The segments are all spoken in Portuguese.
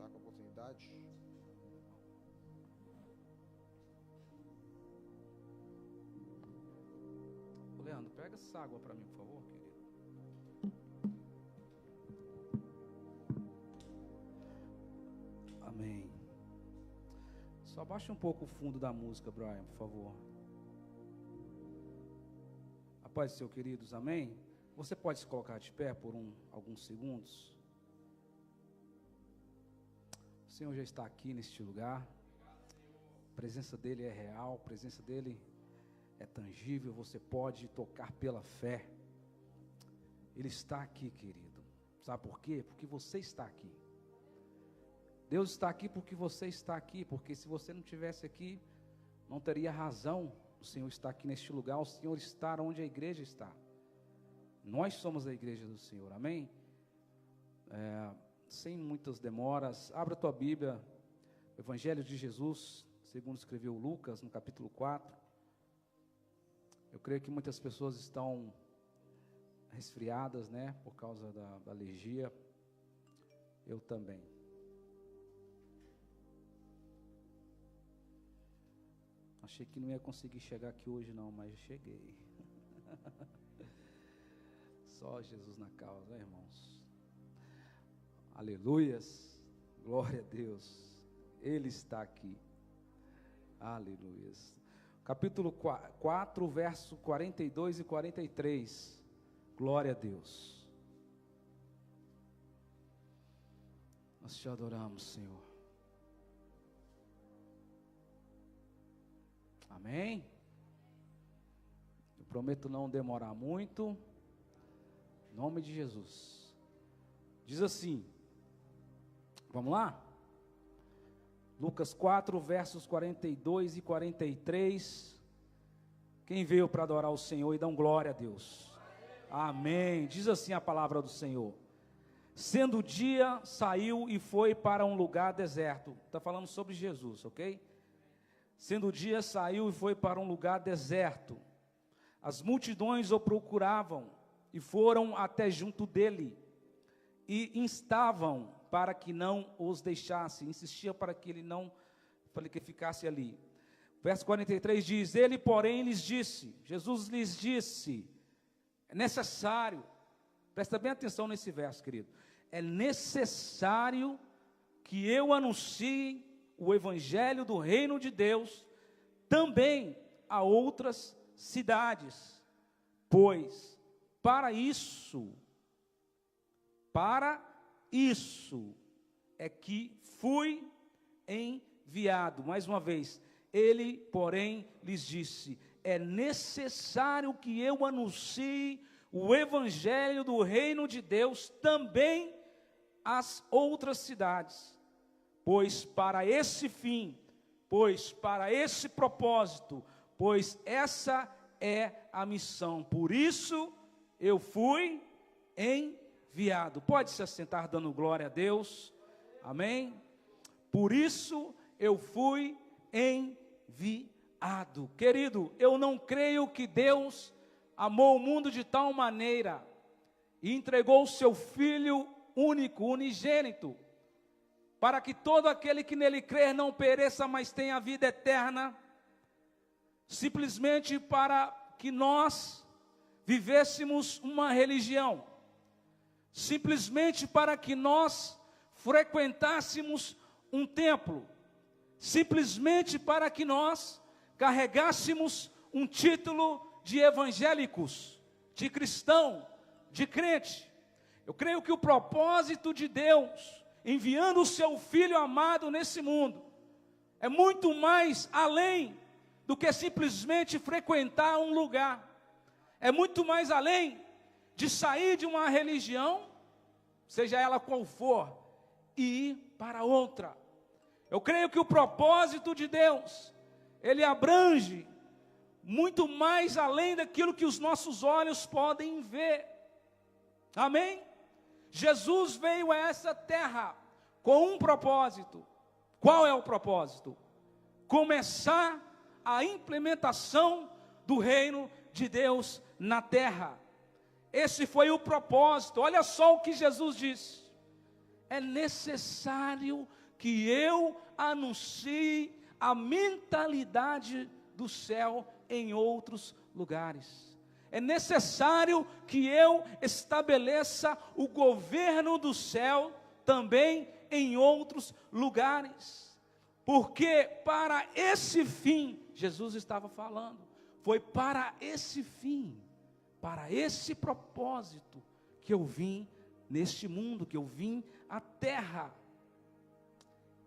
com a oportunidade. Leandro, pega essa água para mim, por favor, querido. Amém. Só abaixa um pouco o fundo da música, Brian, por favor. A paz do Senhor, queridos, amém? Você pode se colocar de pé por alguns segundos? O Senhor já está aqui neste lugar. A presença dEle é real, a presença dEle é tangível, você pode tocar pela fé. Ele está aqui, querido. Sabe por quê? Porque você está aqui. Deus está aqui porque você está aqui, porque se você não estivesse aqui, não teria razão o Senhor estar aqui neste lugar, o Senhor estar onde a igreja está. Nós somos a igreja do Senhor, amém? Sem muitas demoras, abra a tua Bíblia, o Evangelho de Jesus, segundo escreveu Lucas, no capítulo 4. Eu creio que muitas pessoas estão resfriadas, né, por causa da alergia. Eu também. Achei que não ia conseguir chegar aqui hoje não, mas cheguei. Só Jesus na causa, né, irmãos? Aleluias, glória a Deus, Ele está aqui. Aleluias. Capítulo 4, verso 42 e 43. Glória a Deus. Nós te adoramos, Senhor. Amém? Eu prometo não demorar muito. Em nome de Jesus. Diz assim. Vamos lá? Lucas 4, versos 42 e 43. Quem veio para adorar o Senhor e dar glória a Deus? Amém. Diz assim a palavra do Senhor. Sendo o dia, saiu e foi para um lugar deserto. Está falando sobre Jesus, ok? Sendo o dia, saiu e foi para um lugar deserto. As multidões o procuravam e foram até junto dele. E instavam para que não os deixasse, insistia para que ele ficasse ali. Verso 43 diz, ele porém lhes disse, Jesus lhes disse, é necessário, presta bem atenção nesse verso, querido, é necessário que eu anuncie o evangelho do reino de Deus também a outras cidades, pois para isso é que fui enviado. Mais uma vez, ele, porém, lhes disse, é necessário que eu anuncie o evangelho do reino de Deus também às outras cidades, pois para esse fim, pois para esse propósito, pois essa é a missão, por isso eu fui enviado. Pode se assentar dando glória a Deus, amém? Por isso eu fui enviado. Querido, eu não creio que Deus amou o mundo de tal maneira e entregou o seu Filho único, unigênito, para que todo aquele que nele crer não pereça, mas tenha vida eterna, simplesmente para que nós vivêssemos uma religião, simplesmente para que nós frequentássemos um templo, simplesmente para que nós carregássemos um título de evangélicos, de cristão, de crente. Eu creio que o propósito de Deus, enviando o seu Filho amado nesse mundo, é muito mais além do que simplesmente frequentar um lugar, é muito mais além de sair de uma religião, seja ela qual for, e ir para outra. Eu creio que o propósito de Deus, ele abrange muito mais além daquilo que os nossos olhos podem ver. Amém? Jesus veio a essa terra com um propósito. Qual é o propósito? Começar a implementação do reino de Deus na terra. Esse foi o propósito. Olha só o que Jesus disse. é necessário que eu anuncie a mentalidade do céu em outros lugares. É necessário que eu estabeleça o governo do céu também em outros lugares. Porque para esse fim, Jesus estava falando, foi para esse fim, para esse propósito que eu vim neste mundo, que eu vim à terra.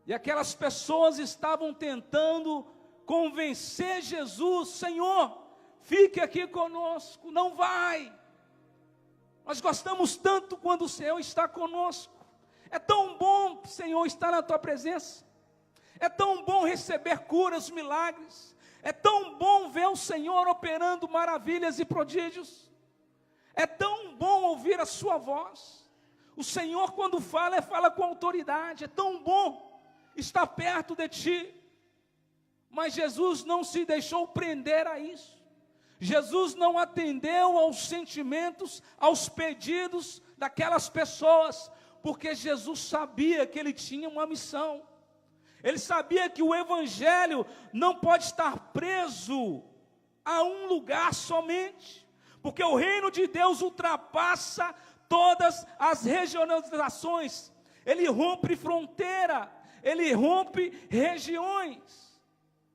E aquelas pessoas estavam tentando convencer Jesus: Senhor, fique aqui conosco, não vai. Nós gostamos tanto quando o Senhor está conosco. É tão bom, Senhor, estar na tua presença. É tão bom receber curas, milagres. É tão bom ver o Senhor operando maravilhas e prodígios. É tão bom ouvir a sua voz. O Senhor, quando fala, fala com autoridade. É tão bom estar perto de ti. Mas Jesus não se deixou prender a isso. Jesus não atendeu aos sentimentos, aos pedidos daquelas pessoas, porque Jesus sabia que ele tinha uma missão. Ele sabia que o evangelho não pode estar preso a um lugar somente, porque o reino de Deus ultrapassa todas as regionalizações. Ele rompe fronteira, ele rompe regiões.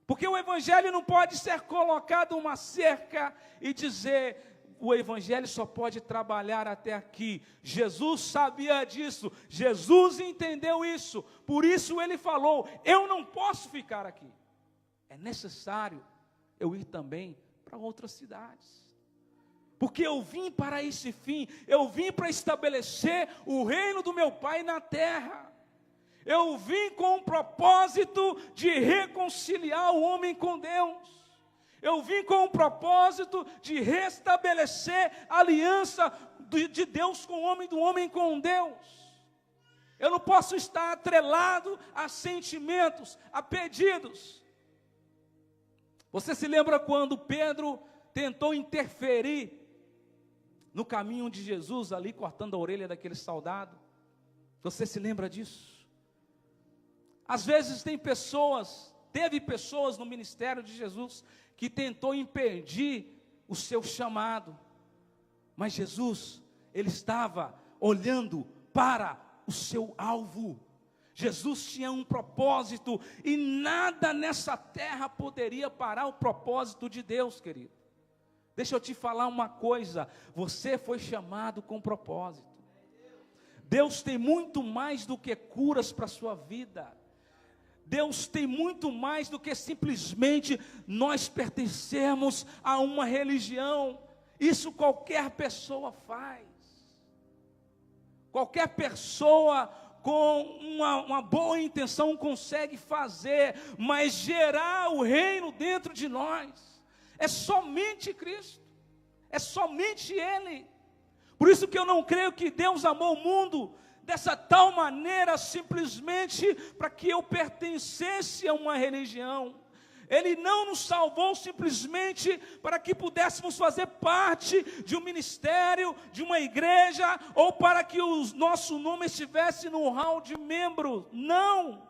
Porque o evangelho não pode ser colocado uma cerca e dizer: o evangelho só pode trabalhar até aqui. Jesus sabia disso, Jesus entendeu isso, por isso ele falou: eu não posso ficar aqui. É necessário eu ir também para outras cidades. Porque eu vim para esse fim, eu vim para estabelecer o reino do meu Pai na terra. Eu vim com o propósito de reconciliar o homem com Deus. Eu vim com o propósito de restabelecer a aliança de Deus com o homem, do homem com Deus. Eu não posso estar atrelado a sentimentos, a pedidos. Você se lembra quando Pedro tentou interferir no caminho de Jesus, ali cortando a orelha daquele soldado? Você se lembra disso? Às vezes teve pessoas no ministério de Jesus que tentou impedir o seu chamado, mas Jesus, ele estava olhando para o seu alvo. Jesus tinha um propósito, e nada nessa terra poderia parar o propósito de Deus, querido. Deixa eu te falar uma coisa, você foi chamado com propósito. Deus tem muito mais do que curas para a sua vida. Deus tem muito mais do que simplesmente nós pertencermos a uma religião. Isso qualquer pessoa faz. Qualquer pessoa com uma boa intenção consegue fazer, mas gerar o reino dentro de nós é somente Cristo, é somente Ele. Por isso que eu não creio que Deus amou o mundo dessa tal maneira, simplesmente para que eu pertencesse a uma religião. Ele não nos salvou simplesmente para que pudéssemos fazer parte de um ministério, de uma igreja, ou para que o nosso nome estivesse no hall de membros. Não!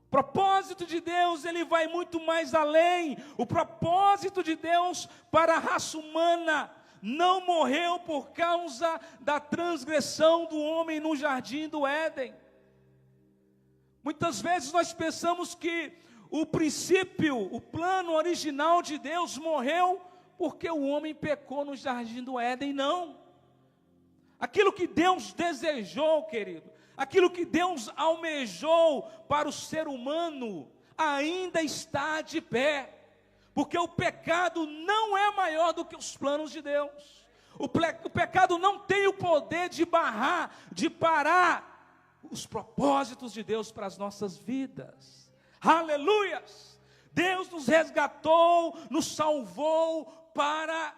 O propósito de Deus, ele vai muito mais além. O propósito de Deus para a raça humana não morreu por causa da transgressão do homem no jardim do Éden. Muitas vezes nós pensamos que o princípio, o plano original de Deus morreu porque o homem pecou no jardim do Éden. Não. Aquilo que Deus desejou, querido, aquilo que Deus almejou para o ser humano, ainda está de pé. Porque o pecado não é maior do que os planos de Deus. O pecado não tem o poder de barrar, de parar os propósitos de Deus para as nossas vidas. Aleluias! Deus nos resgatou, nos salvou para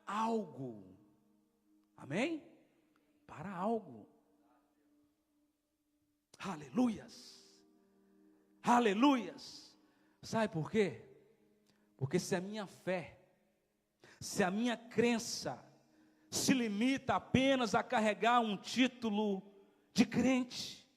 algo. Amém? Para algo. Aleluias! Aleluias! Sabe por quê? Porque se a minha fé, se a minha crença se limita apenas a carregar um título de crente,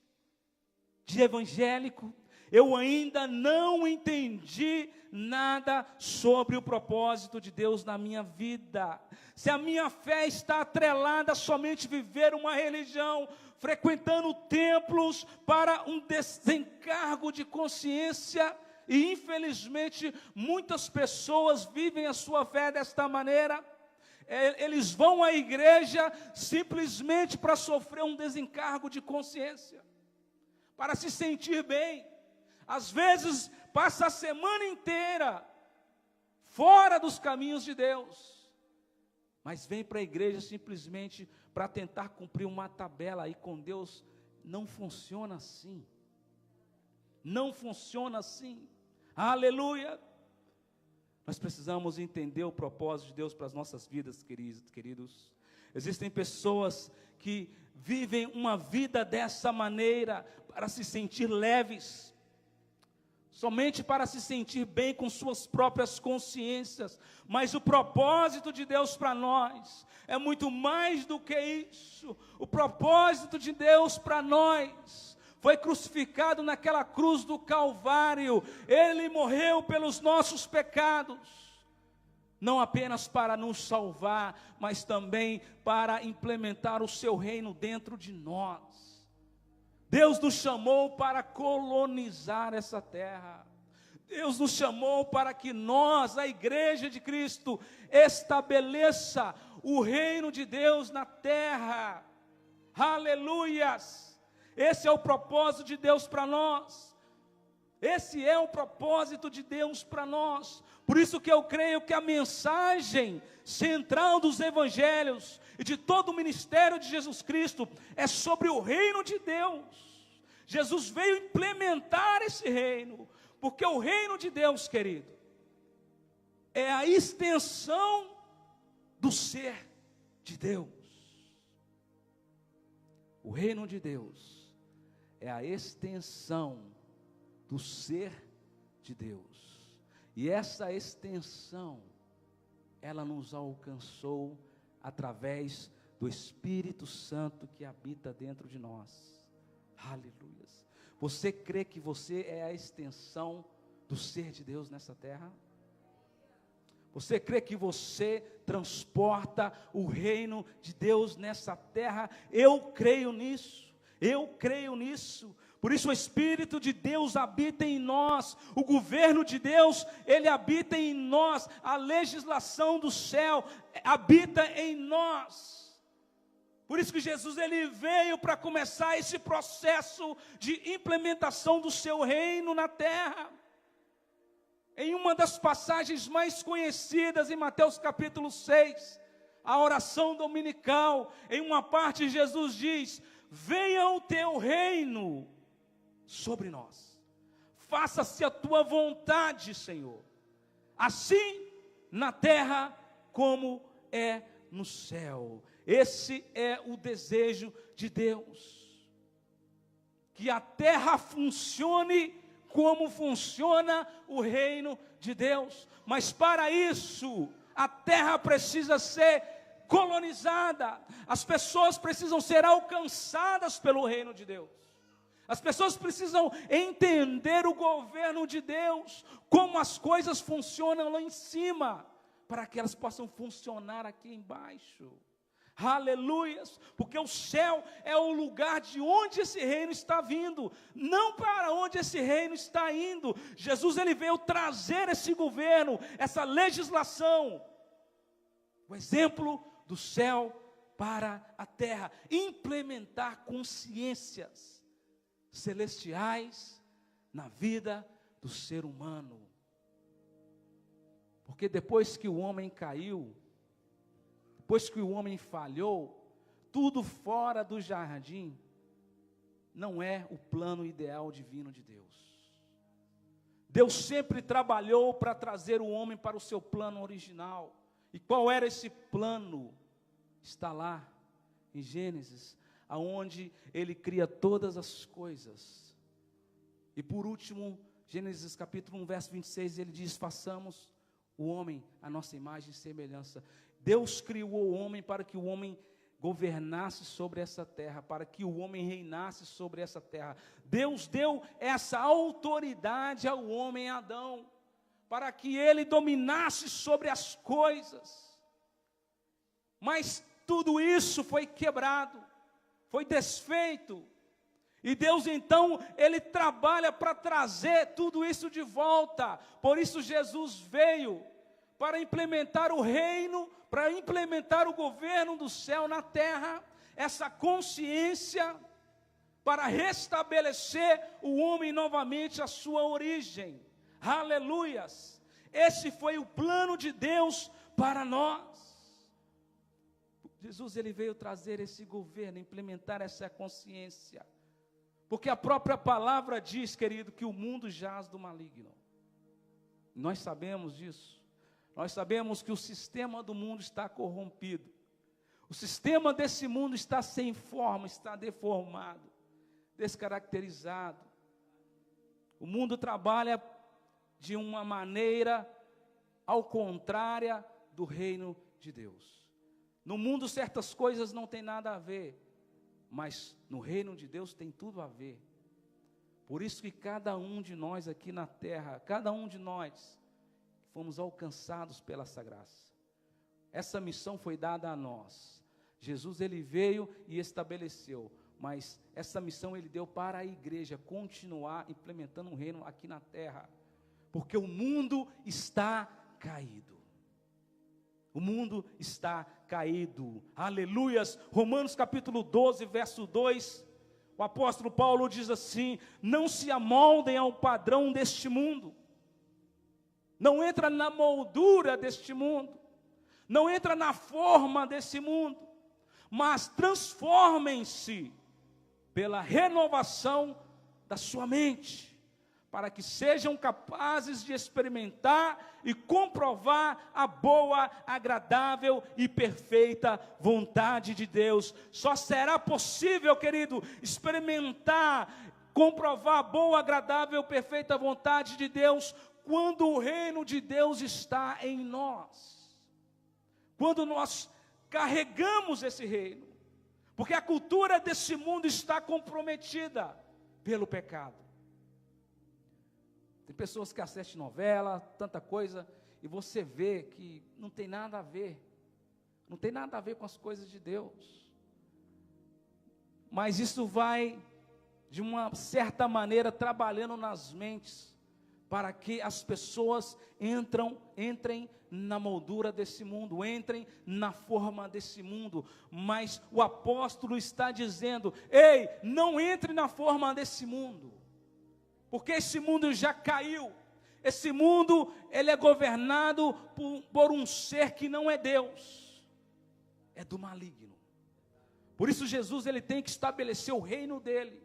de evangélico, eu ainda não entendi nada sobre o propósito de Deus na minha vida. Se a minha fé está atrelada a somente viver uma religião, frequentando templos para um desencargo de consciência, e infelizmente muitas pessoas vivem a sua fé desta maneira. Eles vão à igreja simplesmente para sofrer um desencargo de consciência, para se sentir bem. Às vezes passa a semana inteira fora dos caminhos de Deus, mas vem para a igreja simplesmente para tentar cumprir uma tabela, e com Deus não funciona assim. Não funciona assim. Aleluia! Nós precisamos entender o propósito de Deus para as nossas vidas, queridos. Existem pessoas que vivem uma vida dessa maneira para se sentir leves, somente para se sentir bem com suas próprias consciências, mas o propósito de Deus para nós é muito mais do que isso. O propósito de Deus para nós foi crucificado naquela cruz do Calvário. Ele morreu pelos nossos pecados, não apenas para nos salvar, mas também para implementar o seu reino dentro de nós. Deus nos chamou para colonizar essa terra. Deus nos chamou para que nós, a igreja de Cristo, estabeleça o reino de Deus na terra. Aleluias! Esse é o propósito de Deus para nós. Esse é o propósito de Deus para nós. Por isso que eu creio que a mensagem central dos evangelhos e de todo o ministério de Jesus Cristo é sobre o reino de Deus. Jesus veio implementar esse reino, porque o reino de Deus, querido, é a extensão do ser de Deus. O reino de Deus é a extensão do ser de Deus. E essa extensão, ela nos alcançou através do Espírito Santo que habita dentro de nós. Aleluia. Você crê que você é a extensão do ser de Deus nessa terra? Você crê que você transporta o reino de Deus nessa terra? Eu creio nisso. Eu creio nisso. Por isso o Espírito de Deus habita em nós. O governo de Deus, ele habita em nós. A legislação do céu habita em nós. Por isso que Jesus, ele veio para começar esse processo de implementação do seu reino na terra. Em uma das passagens mais conhecidas, em Mateus capítulo 6, a oração dominical, em uma parte Jesus diz: venha o teu reino sobre nós, faça-se a tua vontade, Senhor, assim na terra como é no céu. Esse é o desejo de Deus, que a terra funcione como funciona o reino de Deus. Mas para isso, a terra precisa ser colonizada. As pessoas precisam ser alcançadas pelo reino de Deus. As pessoas precisam entender o governo de Deus, como as coisas funcionam lá em cima, para que elas possam funcionar aqui embaixo. Aleluias, porque o céu é o lugar de onde esse reino está vindo, não para onde esse reino está indo. Jesus, ele veio trazer esse governo, essa legislação, o exemplo do céu para a terra, implementar consciências celestiais na vida do ser humano. Porque depois que o homem caiu, depois que o homem falhou, tudo fora do jardim não é o plano ideal divino de Deus. Deus sempre trabalhou para trazer o homem para o seu plano original. E qual era esse plano? Está lá em Gênesis, aonde ele cria todas as coisas. E por último, Gênesis capítulo 1, verso 26, ele diz: façamos o homem a nossa imagem e semelhança. Deus criou o homem para que o homem governasse sobre essa terra, para que o homem reinasse sobre essa terra. Deus deu essa autoridade ao homem Adão, para que ele dominasse sobre as coisas. Mas tudo isso foi quebrado, foi desfeito. E Deus então, Ele trabalha para trazer tudo isso de volta. Por isso Jesus veio para implementar o reino, para implementar o governo do céu na terra, essa consciência, para restabelecer o homem novamente a sua origem. Aleluias! Esse foi o plano de Deus para nós. Jesus, ele veio trazer esse governo, implementar essa consciência. Porque a própria palavra diz, querido, que o mundo jaz do maligno. Nós sabemos disso. Nós sabemos que o sistema do mundo está corrompido. O sistema desse mundo está sem forma, está deformado, descaracterizado. O mundo trabalha de uma maneira ao contrária do reino de Deus. No mundo certas coisas não tem nada a ver, mas no reino de Deus tem tudo a ver. Por isso que cada um de nós aqui na terra, cada um de nós, fomos alcançados pela essa graça. Essa missão foi dada a nós. Jesus, ele veio e estabeleceu, mas essa missão ele deu para a igreja continuar implementando um reino aqui na terra, porque o mundo está caído. O mundo está caído. Aleluias. Romanos capítulo 12, verso 2. O apóstolo Paulo diz assim: não se amoldem ao padrão deste mundo. Não entra na moldura deste mundo. Não entra na forma desse mundo. Mas transformem-se pela renovação da sua mente, para que sejam capazes de experimentar e comprovar a boa, agradável e perfeita vontade de Deus. Só será possível, querido, experimentar, comprovar a boa, agradável e perfeita vontade de Deus, quando o reino de Deus está em nós. Quando nós carregamos esse reino, porque a cultura desse mundo está comprometida pelo pecado. Tem pessoas que assistem novela, tanta coisa, e você vê que não tem nada a ver. Não tem nada a ver com as coisas de Deus. Mas isso vai, de uma certa maneira, trabalhando nas mentes, para que as pessoas entrem na moldura desse mundo, entrem na forma desse mundo. Mas o apóstolo está dizendo: ei, não entre na forma desse mundo. Porque esse mundo já caiu. Esse mundo, ele é governado por um ser que não é Deus. É do maligno. Por isso Jesus, ele tem que estabelecer o reino dele.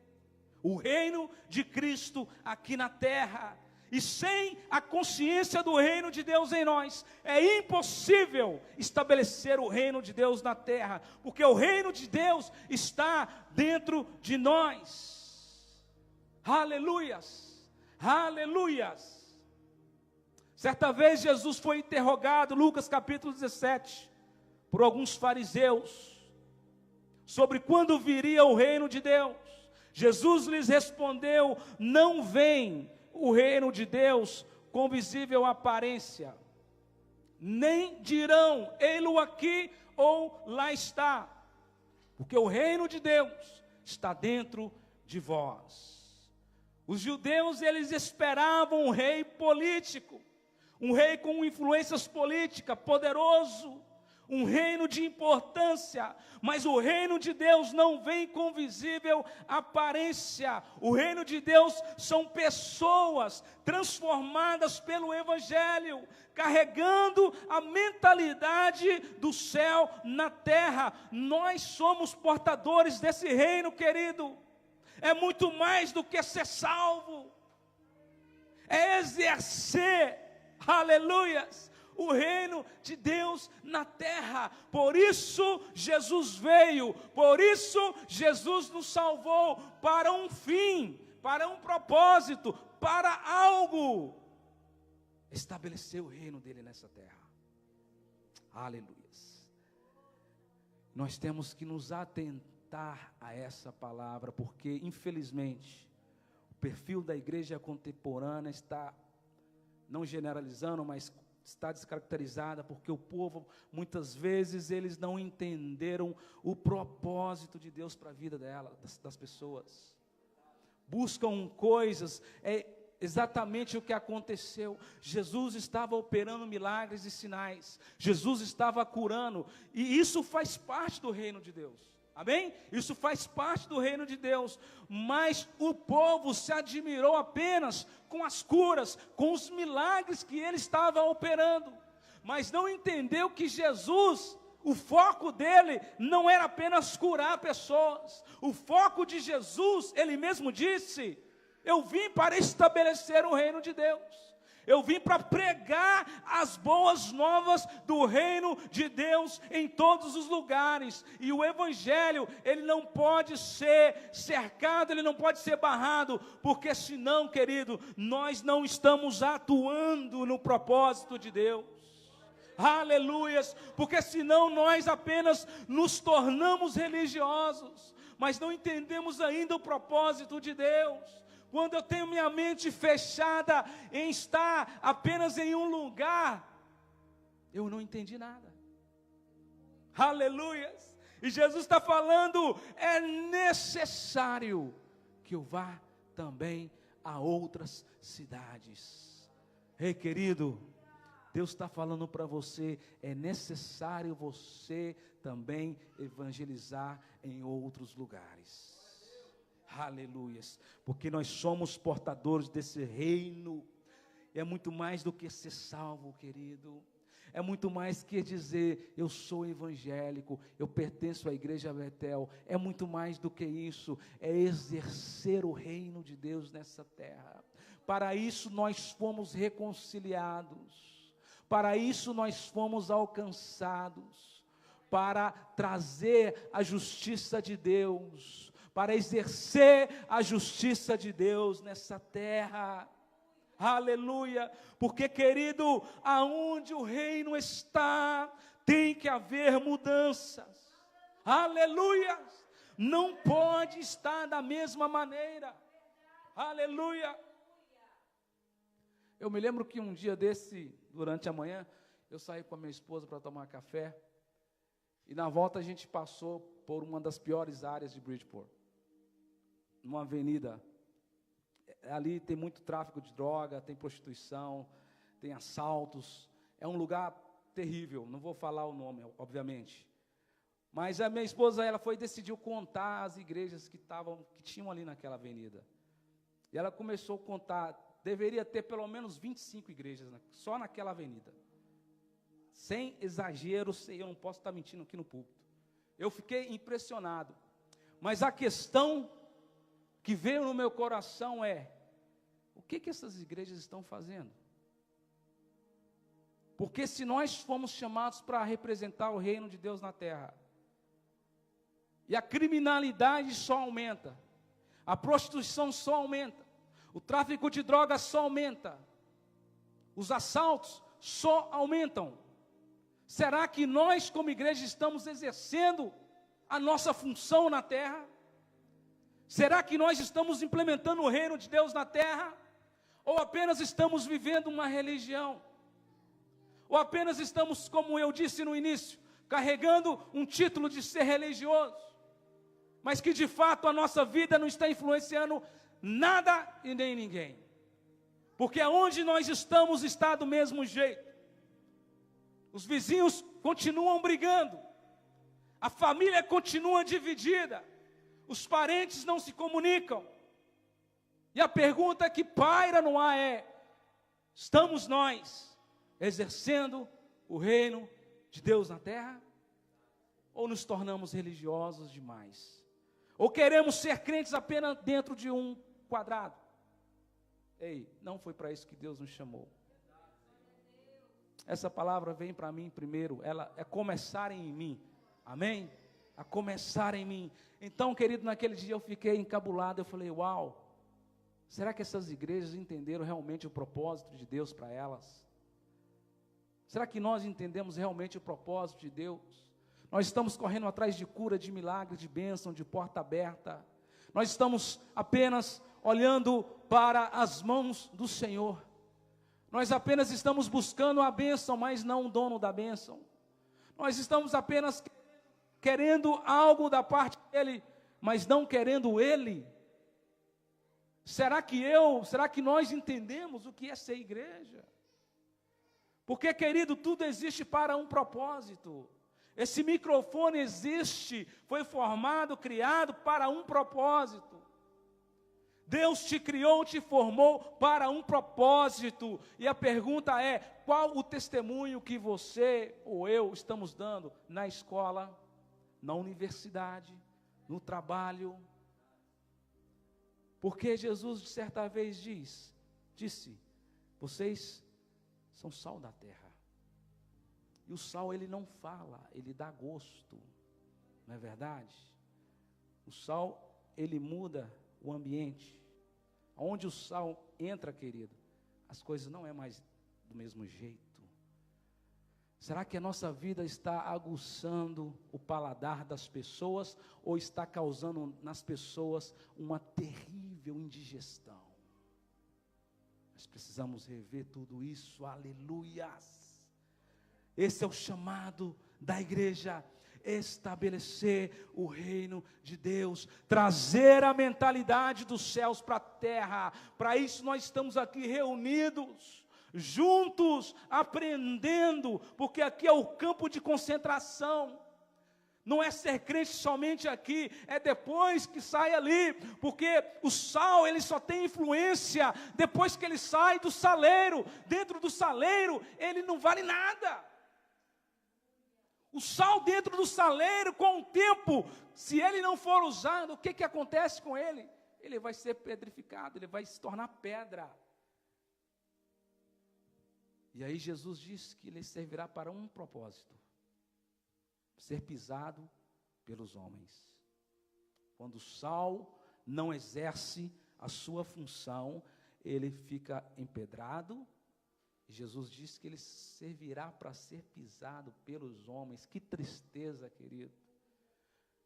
O reino de Cristo aqui na terra. E sem a consciência do reino de Deus em nós, é impossível estabelecer o reino de Deus na terra. Porque o reino de Deus está dentro de nós. Aleluias, aleluias. Certa vez Jesus foi interrogado, Lucas capítulo 17, por alguns fariseus, sobre quando viria o reino de Deus. Jesus lhes respondeu: não vem o reino de Deus com visível aparência, nem dirão, ei-lo aqui ou lá está, porque o reino de Deus está dentro de vós. Os judeus, eles esperavam um rei político, um rei com influências políticas, poderoso, um reino de importância, mas o reino de Deus não vem com visível aparência. O reino de Deus são pessoas transformadas pelo Evangelho, carregando a mentalidade do céu na terra. Nós somos portadores desse reino, querido. É muito mais do que ser salvo, é exercer, aleluias, o reino de Deus na terra. Por isso Jesus veio, por isso Jesus nos salvou, para um fim, para um propósito, para algo, estabelecer o reino dele nessa terra. Aleluias. nós temos que nos atentar a essa palavra, porque infelizmente o perfil da igreja contemporânea está, não generalizando, mas está descaracterizada, porque o povo, muitas vezes, eles não entenderam o propósito de Deus para a vida das pessoas. Buscam coisas, exatamente o que aconteceu. Jesus estava operando milagres e sinais, Jesus estava curando, e isso faz parte do reino de Deus. Amém? Isso faz parte do reino de Deus, mas o povo se admirou apenas com as curas, com os milagres que ele estava operando, mas não entendeu que Jesus, o foco dele não era apenas curar pessoas. O foco de Jesus, ele mesmo disse: eu vim para estabelecer o reino de Deus. Eu vim para pregar as boas novas do reino de Deus em todos os lugares. E o evangelho, ele não pode ser cercado, ele não pode ser barrado, porque senão, querido, nós não estamos atuando no propósito de Deus. Aleluias, porque senão nós apenas nos tornamos religiosos, mas não entendemos ainda o propósito de Deus. Quando eu tenho minha mente fechada em estar apenas em um lugar, eu não entendi nada. Aleluias. E Jesus está falando, é necessário que eu vá também a outras cidades. Ei, querido, Deus está falando para você, é necessário você também evangelizar em outros lugares. Aleluias, porque nós somos portadores desse reino. É muito mais do que ser salvo, querido. É muito mais que dizer, eu sou evangélico, eu pertenço à igreja Betel. É muito mais do que isso, é exercer o reino de Deus nessa terra. Para isso nós fomos reconciliados, para isso nós fomos alcançados, para trazer a justiça de Deus, para exercer a justiça de Deus nessa terra. Aleluia, porque, querido, aonde o reino está, tem que haver mudanças. Aleluia, não pode estar da mesma maneira. Aleluia. Eu me lembro que um dia desse, durante a manhã, eu saí com a minha esposa para tomar café, e na volta a gente passou por uma das piores áreas de Bridgeport, numa avenida. Ali tem muito tráfico de droga, tem prostituição, tem assaltos, é um lugar terrível, não vou falar o nome, obviamente, mas a minha esposa, ela decidiu contar as igrejas que tinham ali naquela avenida, e ela começou a contar, deveria ter pelo menos 25 igrejas, só naquela avenida, sem exagero, eu não posso estar mentindo aqui no púlpito. Eu fiquei impressionado, mas a questão que veio no meu coração é, o que essas igrejas estão fazendo? Porque se nós fomos chamados para representar o reino de Deus na terra, e a criminalidade só aumenta, a prostituição só aumenta, o tráfico de drogas só aumenta, os assaltos só aumentam, será que nós como igreja estamos exercendo a nossa função na terra? Será que nós estamos implementando o reino de Deus na terra? Ou apenas estamos vivendo uma religião? Ou apenas estamos, como eu disse no início, carregando um título de ser religioso, mas que de fato a nossa vida não está influenciando nada e nem ninguém? Porque aonde nós estamos está do mesmo jeito. Os vizinhos continuam brigando, a família continua dividida, os parentes não se comunicam. E a pergunta que paira no ar é, estamos nós exercendo o reino de Deus na terra? Ou nos tornamos religiosos demais? Ou queremos ser crentes apenas dentro de um quadrado? Ei, não foi para isso que Deus nos chamou. Essa palavra vem para mim primeiro, ela é começar em mim. Amém? A começar em mim. Então, querido, naquele dia eu fiquei encabulado, eu falei, uau, será que essas igrejas entenderam realmente o propósito de Deus para elas? Será que nós entendemos realmente o propósito de Deus? Nós estamos correndo atrás de cura, de milagre, de bênção, de porta aberta. Nós estamos apenas olhando para as mãos do Senhor. Nós apenas estamos buscando a bênção, mas não o dono da bênção. Nós estamos apenas querendo algo da parte dele, mas não querendo ele. Será que nós entendemos o que é ser igreja? Porque, querido, tudo existe para um propósito. Esse microfone existe, foi formado, criado para um propósito. Deus te criou, te formou para um propósito. E a pergunta é: qual o testemunho que você ou eu estamos dando na escola, na universidade, no trabalho? Porque Jesus, de certa vez, disse: vocês são sal da terra. E o sal, ele não fala, ele dá gosto. Não é verdade? O sal, ele muda o ambiente. Onde o sal entra, querido, as coisas não é mais do mesmo jeito. Será que a nossa vida está aguçando o paladar das pessoas, ou está causando nas pessoas uma terrível indigestão? Nós precisamos rever tudo isso, aleluias. Esse é o chamado da igreja: estabelecer o reino de Deus, trazer a mentalidade dos céus para a terra. Para isso nós estamos aqui reunidos, juntos, aprendendo, porque aqui é o campo de concentração. Não é ser crente somente aqui, é depois que sai ali, porque o sal, ele só tem influência depois que ele sai do saleiro. Dentro do saleiro, ele não vale nada. O sal dentro do saleiro, com o tempo, se ele não for usado, o que acontece com ele? Ele vai ser pedrificado, ele vai se tornar pedra. E aí Jesus disse que ele servirá para um propósito: ser pisado pelos homens. Quando o sal não exerce a sua função, ele fica empedrado. Jesus disse que ele servirá para ser pisado pelos homens. Que tristeza, querido.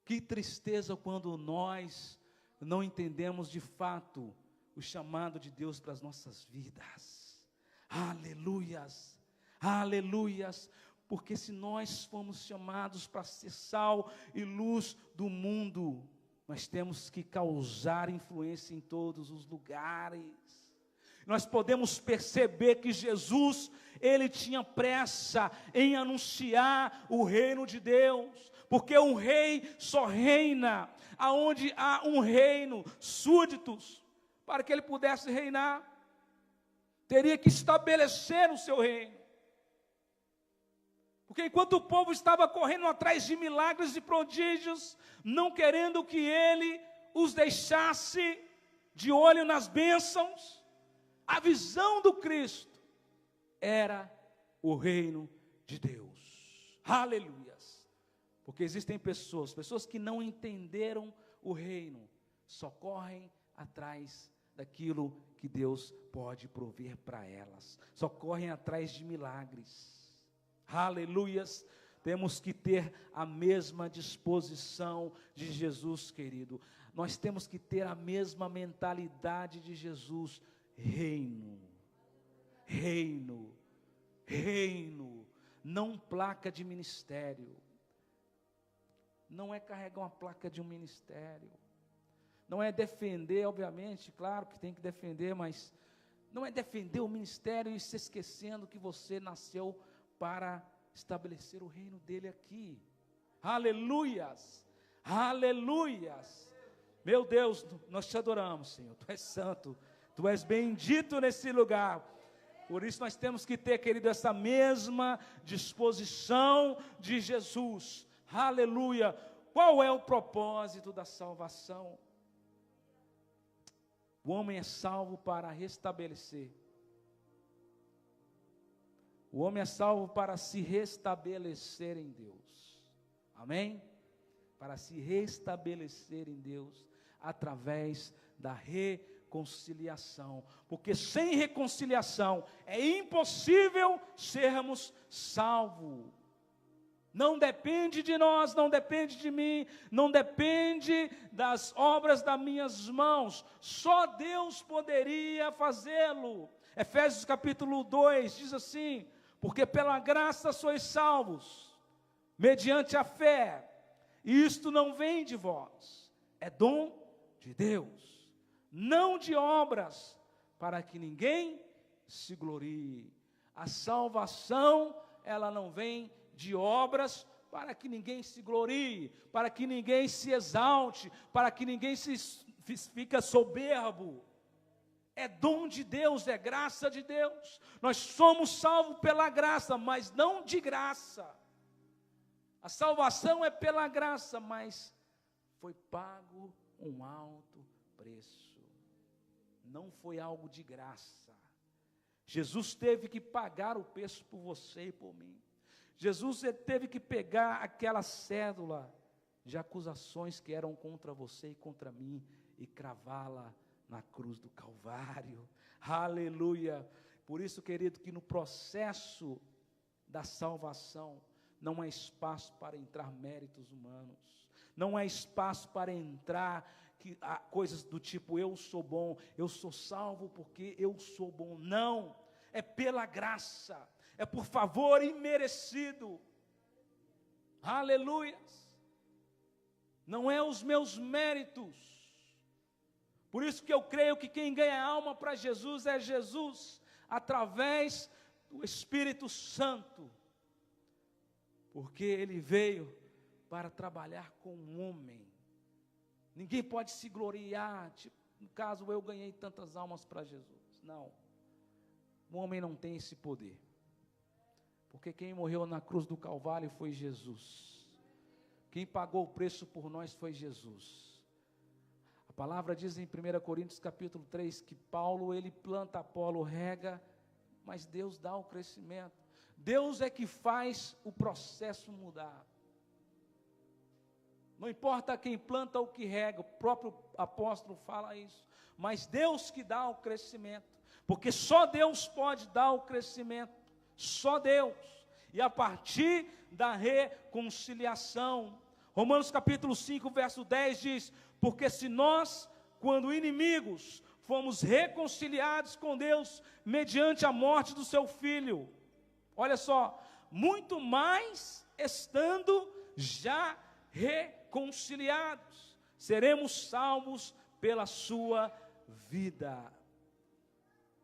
Que tristeza quando nós não entendemos de fato o chamado de Deus para as nossas vidas. Aleluias, aleluias. Porque se nós fomos chamados para ser sal e luz do mundo, nós temos que causar influência em todos os lugares. Nós podemos perceber que Jesus, ele tinha pressa em anunciar o reino de Deus, porque um rei só reina aonde há um reino. Súditos, para que ele pudesse reinar, teria que estabelecer o seu reino. Porque enquanto o povo estava correndo atrás de milagres e prodígios, não querendo que ele os deixasse de olho nas bênçãos, a visão do Cristo era o reino de Deus. Aleluias. Porque existem pessoas que não entenderam o reino, só correm atrás daquilo que Deus pode prover para elas, só correm atrás de milagres. Aleluias. Temos que ter a mesma disposição de Jesus, querido. Nós temos que ter a mesma mentalidade de Jesus. Reino, reino, reino, não placa de ministério. Não é carregar uma placa de um ministério. Não é defender, obviamente, claro que tem que defender, mas não é defender o ministério e se esquecendo que você nasceu para estabelecer o reino dele aqui. Aleluias, aleluias. Meu Deus, nós te adoramos, Senhor, Tu és santo. Tu és bendito nesse lugar. Por isso nós temos que ter, querido, essa mesma disposição de Jesus. Aleluia. Qual é o propósito da salvação? O homem é salvo para restabelecer. O homem é salvo para se restabelecer em Deus. Amém? Para se restabelecer em Deus através da reconciliação, porque sem reconciliação é impossível sermos salvos. Não depende de nós, não depende de mim, não depende das obras das minhas mãos. Só Deus poderia fazê-lo. Efésios capítulo 2 diz assim: porque pela graça sois salvos, mediante a fé, e isto não vem de vós, é dom de Deus, não de obras, para que ninguém se glorie. A salvação, ela não vem de obras, para que ninguém se glorie, para que ninguém se exalte, para que ninguém fica soberbo. É dom de Deus, é graça de Deus. Nós somos salvos pela graça, mas não de graça. A salvação é pela graça, mas foi pago um alto preço. Não foi algo de graça. Jesus teve que pagar o preço por você e por mim. Jesus teve que pegar aquela cédula de acusações que eram contra você e contra mim e cravá-la na cruz do Calvário. Aleluia! Por isso, querido, que no processo da salvação não há espaço para entrar méritos humanos, não há espaço para entrar coisas do tipo: eu sou bom, eu sou salvo porque eu sou bom. Não, é pela graça, é por favor imerecido. Aleluia! Não é os meus méritos. Por isso que eu creio que quem ganha alma para Jesus é Jesus, através do Espírito Santo, porque Ele veio para trabalhar com o homem. Ninguém pode se gloriar, tipo, no caso, eu ganhei tantas almas para Jesus. Não, o homem não tem esse poder, porque quem morreu na cruz do Calvário foi Jesus, quem pagou o preço por nós foi Jesus. A palavra diz em 1 Coríntios capítulo 3, que Paulo, ele planta, Apolo rega, mas Deus dá o crescimento. Deus é que faz o processo mudar. Não importa quem planta ou que rega, o próprio apóstolo fala isso, mas Deus que dá o crescimento, porque só Deus pode dar o crescimento, só Deus, e a partir da reconciliação. Romanos capítulo 5, verso 10 diz: porque se nós, quando inimigos, fomos reconciliados com Deus, mediante a morte do seu Filho, olha só, muito mais estando já reconciliados, seremos salvos pela sua vida.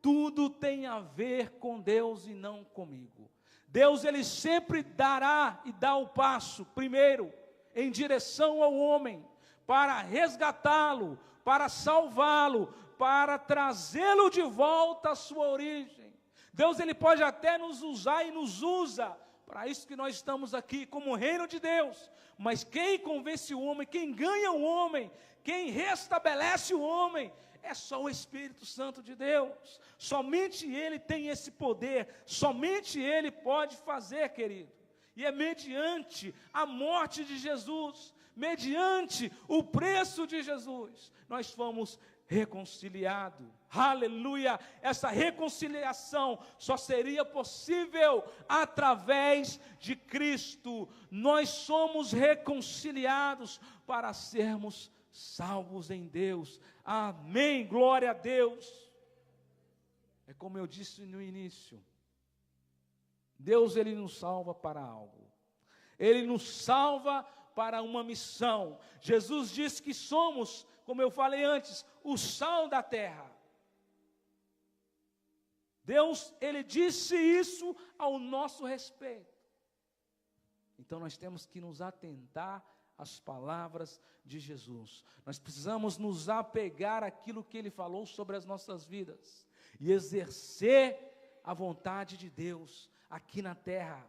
Tudo tem a ver com Deus e não comigo. Deus, Ele sempre dará e dá o passo, primeiro, em direção ao homem, para resgatá-lo, para salvá-lo, para trazê-lo de volta à sua origem. Deus, Ele pode até nos usar e nos usa, para isso que nós estamos aqui, como reino de Deus. Mas quem convence o homem, quem ganha o homem, quem restabelece o homem, é só o Espírito Santo de Deus. Somente Ele tem esse poder, somente Ele pode fazer, querido. E é mediante a morte de Jesus, mediante o preço de Jesus, nós fomos reconciliados. Aleluia! Essa reconciliação só seria possível através de Cristo. Nós somos reconciliados para sermos salvos em Deus. Amém, glória a Deus. É como eu disse no início, Deus, Ele nos salva para algo, Ele nos salva para uma missão. Jesus disse que somos, como eu falei antes, o sal da terra. Deus, Ele disse isso ao nosso respeito. Então nós temos que nos atentar às palavras de Jesus. Nós precisamos nos apegar àquilo que Ele falou sobre as nossas vidas e exercer a vontade de Deus aqui na terra,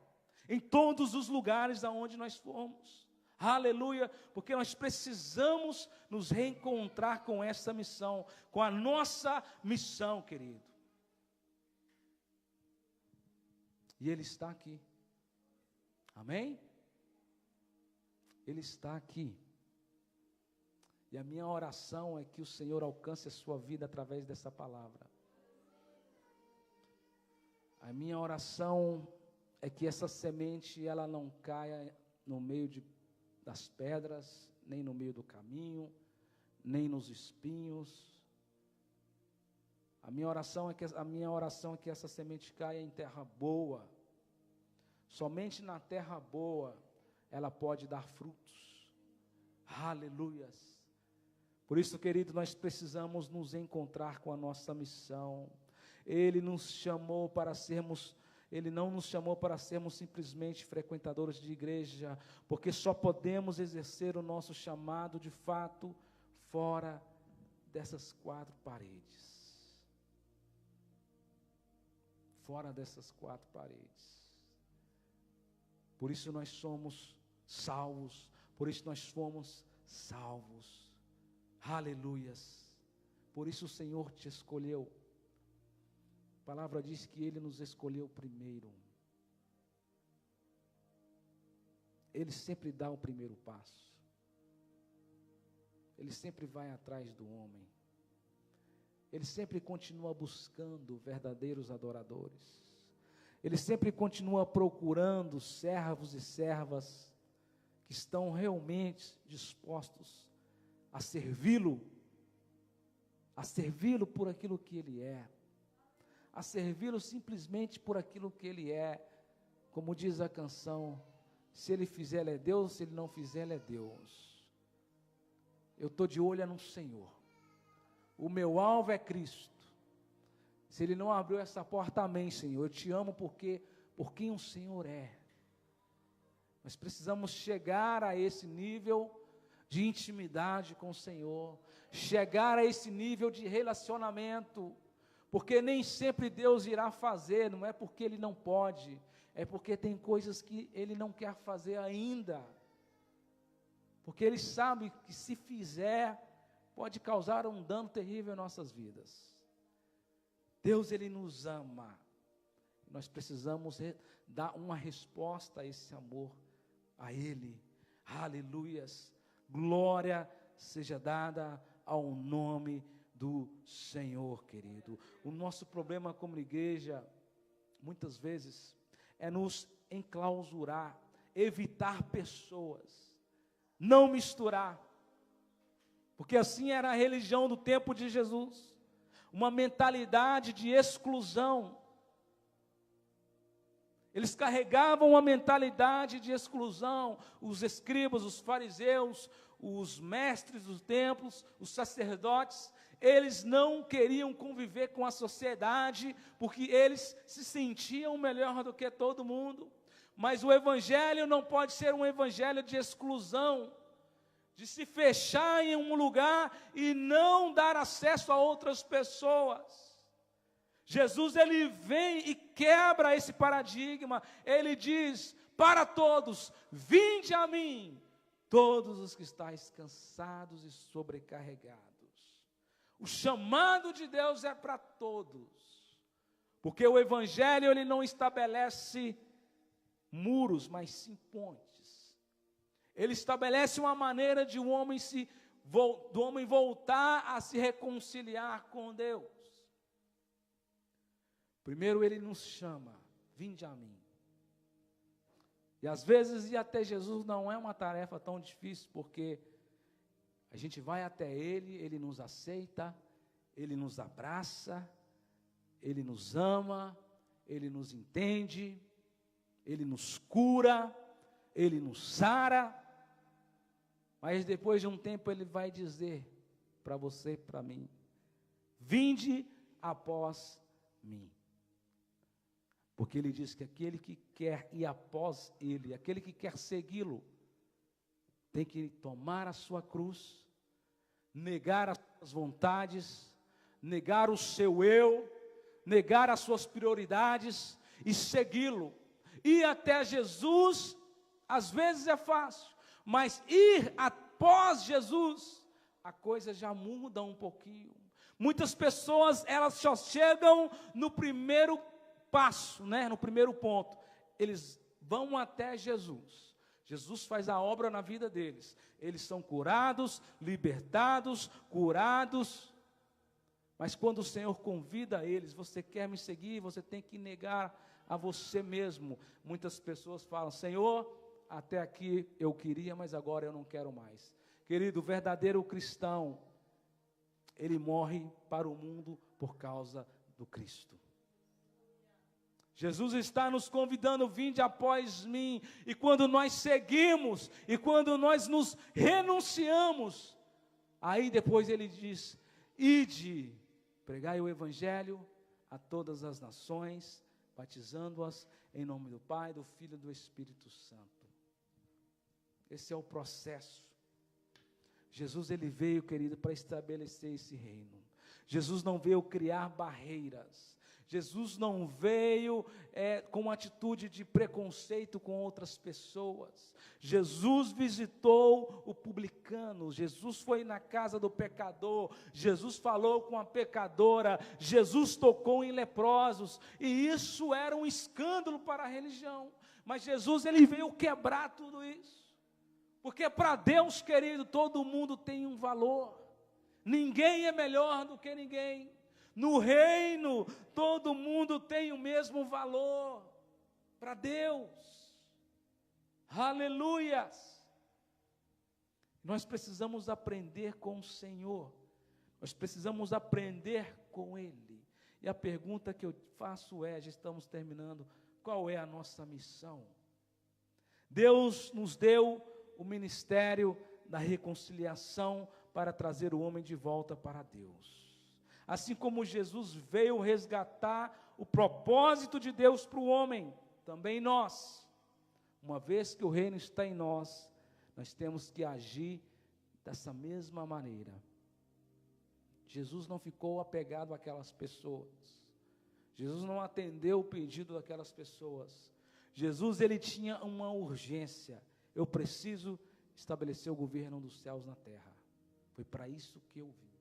em todos os lugares aonde nós formos. Aleluia, porque nós precisamos nos reencontrar com essa missão, com a nossa missão, querido. E Ele está aqui. Amém? Ele está aqui. E a minha oração é que o Senhor alcance a sua vida através dessa palavra. A minha oração é que essa semente ela não caia no meio das pedras, nem no meio do caminho, nem nos espinhos. A minha oração é que essa semente caia em terra boa. Somente na terra boa ela pode dar frutos. Aleluias. Por isso, querido, nós precisamos nos encontrar com a nossa missão. Ele não nos chamou para sermos simplesmente frequentadores de igreja, porque só podemos exercer o nosso chamado de fato fora dessas quatro paredes. Fora dessas quatro paredes. Por isso nós somos salvos, por isso nós fomos salvos. Aleluias. Por isso o Senhor te escolheu. A palavra diz que Ele nos escolheu primeiro. Ele sempre dá o primeiro passo. Ele sempre vai atrás do homem. Ele sempre continua buscando verdadeiros adoradores. Ele sempre continua procurando servos e servas que estão realmente dispostos a servi-lo por aquilo que Ele é, a servi-lo simplesmente por aquilo que Ele é. Como diz a canção, se Ele fizer, Ele é Deus, se Ele não fizer, Ele é Deus. Eu estou de olho no Senhor. O meu alvo é Cristo. Se Ele não abriu essa porta, amém, Senhor. Eu te amo por quem o Senhor é. Nós precisamos chegar a esse nível de intimidade com o Senhor. Chegar a esse nível de relacionamento. Porque nem sempre Deus irá fazer, não é porque Ele não pode. É porque tem coisas que Ele não quer fazer ainda. Porque Ele sabe que se fizer, pode causar um dano terrível em nossas vidas. Deus, Ele nos ama. Nós precisamos dar uma resposta a esse amor, a Ele. Aleluias. Glória seja dada ao nome do Senhor, querido. O nosso problema como igreja, muitas vezes, é nos enclausurar, evitar pessoas, não misturar. Porque assim era a religião do tempo de Jesus, uma mentalidade de exclusão. Eles carregavam uma mentalidade de exclusão, os escribas, os fariseus, os mestres dos templos, os sacerdotes, eles não queriam conviver com a sociedade, porque eles se sentiam melhor do que todo mundo. Mas o evangelho não pode ser um evangelho de exclusão, de se fechar em um lugar e não dar acesso a outras pessoas. Jesus, Ele vem e quebra esse paradigma. Ele diz para todos: vinde a mim, todos os que estáis cansados e sobrecarregados. O chamado de Deus é para todos, porque o evangelho ele não estabelece muros, mas sim pontes. Ele estabelece uma maneira de do homem voltar a se reconciliar com Deus. Primeiro Ele nos chama: vinde a mim. E às vezes ir até Jesus não é uma tarefa tão difícil, porque a gente vai até Ele, Ele nos aceita, Ele nos abraça, Ele nos ama, Ele nos entende, Ele nos cura, Ele nos sara. Mas depois de um tempo Ele vai dizer para você e para mim: vinde após mim. Porque Ele diz que aquele que quer ir após Ele, aquele que quer segui-lo, tem que tomar a sua cruz, negar as suas vontades, negar o seu eu, negar as suas prioridades e segui-lo. Ir até Jesus, às vezes é fácil, mas ir após Jesus, a coisa já muda um pouquinho. Muitas pessoas, elas só chegam no primeiro passo, no primeiro ponto. Eles vão até Jesus. Jesus faz a obra na vida deles. Eles são curados, libertados, curados. Mas quando o Senhor convida eles: você quer me seguir, você tem que negar a você mesmo. Muitas pessoas falam: Senhor, até aqui eu queria, mas agora eu não quero mais. Querido, o verdadeiro cristão, ele morre para o mundo por causa do Cristo. Jesus está nos convidando: vinde após mim. E quando nós seguimos, e quando nós nos renunciamos, aí depois ele diz: ide, pregai o evangelho a todas as nações, batizando-as em nome do Pai, do Filho e do Espírito Santo. Esse é o processo. Jesus, ele veio, querido, para estabelecer esse reino. Jesus não veio criar barreiras. Jesus não veio com uma atitude de preconceito com outras pessoas. Jesus visitou o publicano, Jesus foi na casa do pecador, Jesus falou com a pecadora, Jesus tocou em leprosos, e isso era um escândalo para a religião. Mas Jesus, ele veio quebrar tudo isso, porque para Deus, querido, todo mundo tem um valor, ninguém é melhor do que ninguém. No reino, todo mundo tem o mesmo valor para Deus. Aleluias! Nós precisamos aprender com o Senhor, nós precisamos aprender com Ele. E a pergunta que eu faço é, já estamos terminando, qual é a nossa missão? Deus nos deu o ministério da reconciliação para trazer o homem de volta para Deus. Assim como Jesus veio resgatar o propósito de Deus para o homem, também nós, uma vez que o reino está em nós, nós temos que agir dessa mesma maneira. Jesus não ficou apegado àquelas pessoas, Jesus não atendeu o pedido daquelas pessoas. Jesus, ele tinha uma urgência: eu preciso estabelecer o governo dos céus na terra. Foi para isso que eu vim,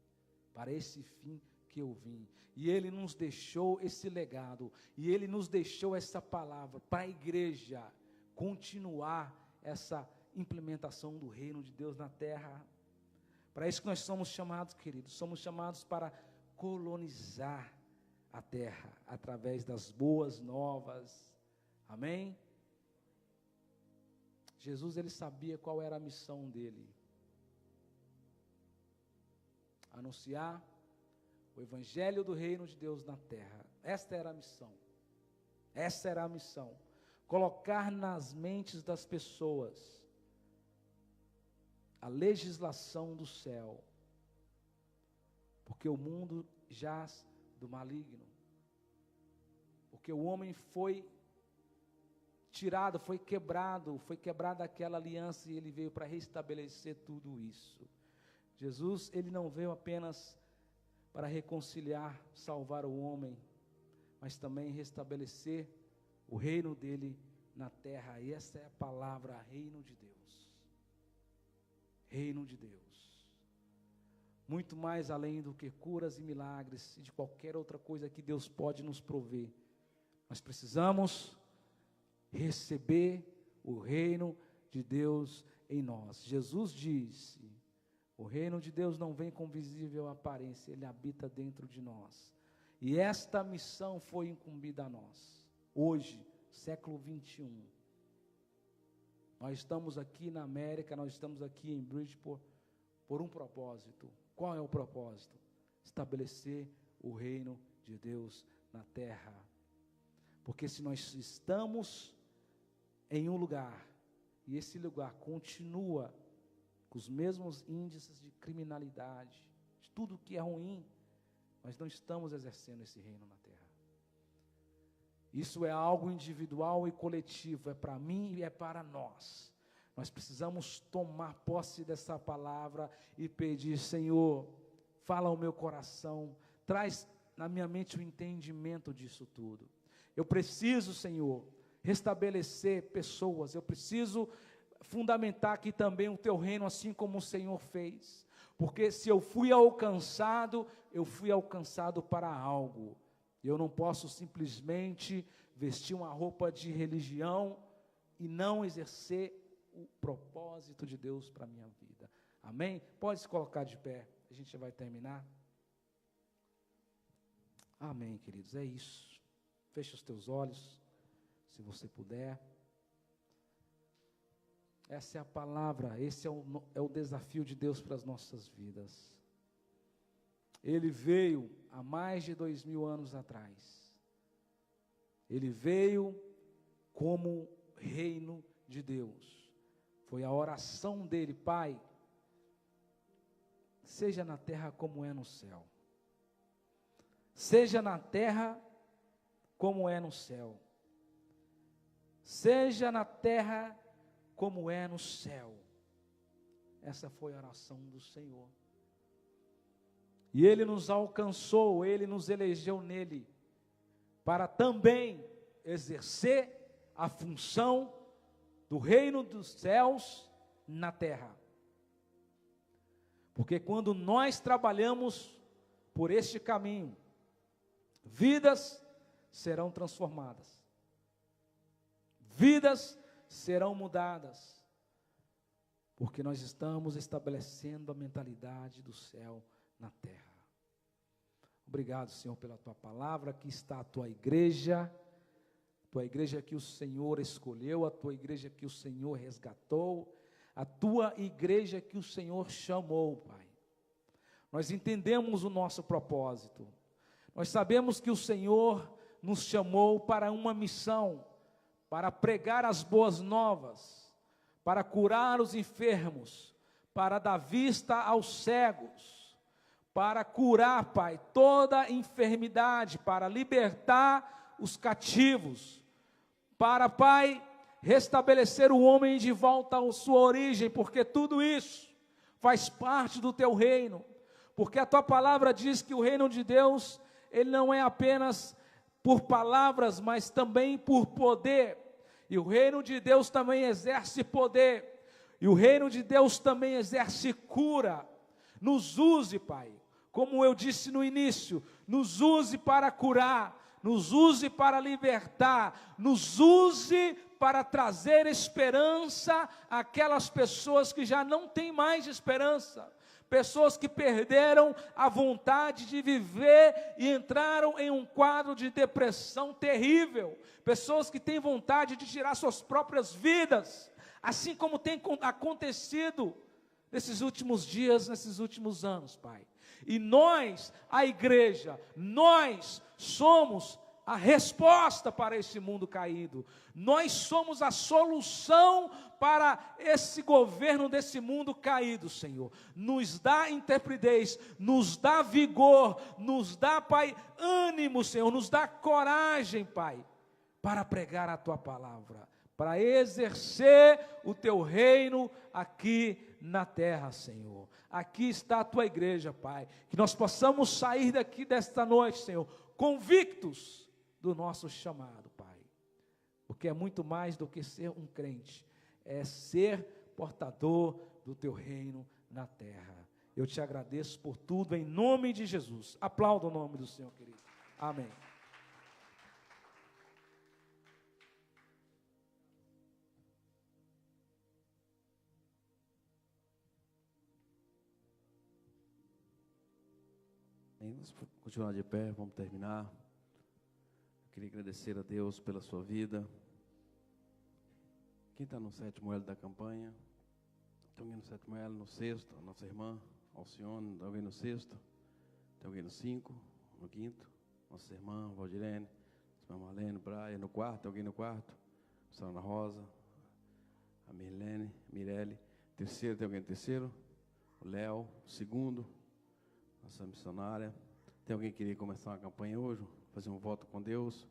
para esse fim que eu vim. E ele nos deixou esse legado, e ele nos deixou essa palavra para a igreja continuar essa implementação do reino de Deus na terra. Para isso que nós somos chamados, queridos, somos chamados para colonizar a terra através das boas novas. Amém? Jesus, ele sabia qual era a missão dele: anunciar o evangelho do reino de Deus na terra. Esta era a missão. Essa era a missão. Colocar nas mentes das pessoas a legislação do céu, porque o mundo jaz do maligno, porque o homem foi tirado, foi quebrada aquela aliança, e ele veio para restabelecer tudo isso. Jesus, ele não veio apenas para reconciliar, salvar o homem, mas também restabelecer o reino dele na terra. E essa é a palavra: reino de Deus. Reino de Deus. Muito mais além do que curas e milagres e de qualquer outra coisa que Deus pode nos prover. Nós precisamos receber o reino de Deus em nós. Jesus disse: o reino de Deus não vem com visível aparência, ele habita dentro de nós. E esta missão foi incumbida a nós. Hoje, século 21. Nós estamos aqui na América, nós estamos aqui em Bridgeport por um propósito. Qual é o propósito? Estabelecer o reino de Deus na terra. Porque se nós estamos em um lugar, e esse lugar continua com os mesmos índices de criminalidade, de tudo que é ruim, nós não estamos exercendo esse reino na terra. Isso é algo individual e coletivo, é para mim e é para nós. Nós precisamos tomar posse dessa palavra e pedir: Senhor, fala ao meu coração, traz na minha mente o entendimento disso tudo. Eu preciso, Senhor, restabelecer pessoas, eu preciso fundamentar aqui também o teu reino, assim como o Senhor fez, porque se eu fui alcançado para algo. Eu não posso simplesmente vestir uma roupa de religião e não exercer o propósito de Deus para a minha vida. Amém? Pode se colocar de pé, a gente já vai terminar. Amém, queridos, é isso. Fecha os teus olhos. se você puder. Essa é a palavra, esse é o desafio de Deus para as nossas vidas. Ele veio há mais de 2000 anos atrás. Ele veio como reino de Deus. Foi a oração dele: Pai, seja na terra como é no céu. Seja na terra como é no céu. Seja na terra como é no céu. Essa foi a oração do Senhor. E Ele nos alcançou, Ele nos elegeu nele, para também exercer a função do reino dos céus na terra. Porque quando nós trabalhamos por este caminho, vidas serão transformadas, vidas serão mudadas, porque nós estamos estabelecendo a mentalidade do céu na terra. Obrigado, Senhor, pela Tua palavra. Aqui está a Tua igreja que o Senhor escolheu, a Tua igreja que o Senhor resgatou, a Tua igreja que o Senhor chamou, Pai. Nós entendemos o nosso propósito, nós sabemos que o Senhor nos chamou para uma missão, para pregar as boas novas, para curar os enfermos, para dar vista aos cegos, para curar, Pai, toda enfermidade, para libertar os cativos, para, Pai, restabelecer o homem de volta à sua origem, porque tudo isso faz parte do Teu reino, porque a Tua palavra diz que o reino de Deus, ele não é apenas por palavras, mas também por poder. E o reino de Deus também exerce poder, e o reino de Deus também exerce cura. Nos use, Pai, como eu disse no início, nos use para curar, nos use para libertar, nos use para trazer esperança àquelas pessoas que já não têm mais esperança, pessoas que perderam a vontade de viver e entraram em um quadro de depressão terrível, pessoas que têm vontade de tirar suas próprias vidas, assim como tem acontecido nesses últimos dias, nesses últimos anos, Pai. E nós, a igreja, nós somos a resposta para esse mundo caído, nós somos a solução para esse governo desse mundo caído, Senhor. Nos dá intrepidez, nos dá vigor, nos dá, Pai, ânimo, Senhor, nos dá coragem, Pai, para pregar a Tua palavra, para exercer o Teu reino aqui na terra, Senhor. Aqui está a Tua igreja, Pai, que nós possamos sair daqui desta noite, Senhor, convictos do nosso chamado, Pai, porque é muito mais do que ser um crente, é ser portador do Teu reino na terra. Eu Te agradeço por tudo, em nome de Jesus. Aplauda o nome do Senhor, querido. Amém. Vamos continuar de pé, vamos terminar. Queria agradecer a Deus pela sua vida. Quem está no 7º L da campanha? Tem alguém no 7º L, no 6º? A nossa irmã Alcione, alguém no 6º? Tem alguém no 5º, no 5º? Nossa irmã Valdirene, nossa irmã Marlene, Braia, no 4º, tem alguém no 4º? A Ana Rosa, a Mirelle. 3º, tem alguém no 3º? O Léo, 2º, nossa missionária. Tem alguém que queria começar uma campanha hoje? Fazer um voto com Deus?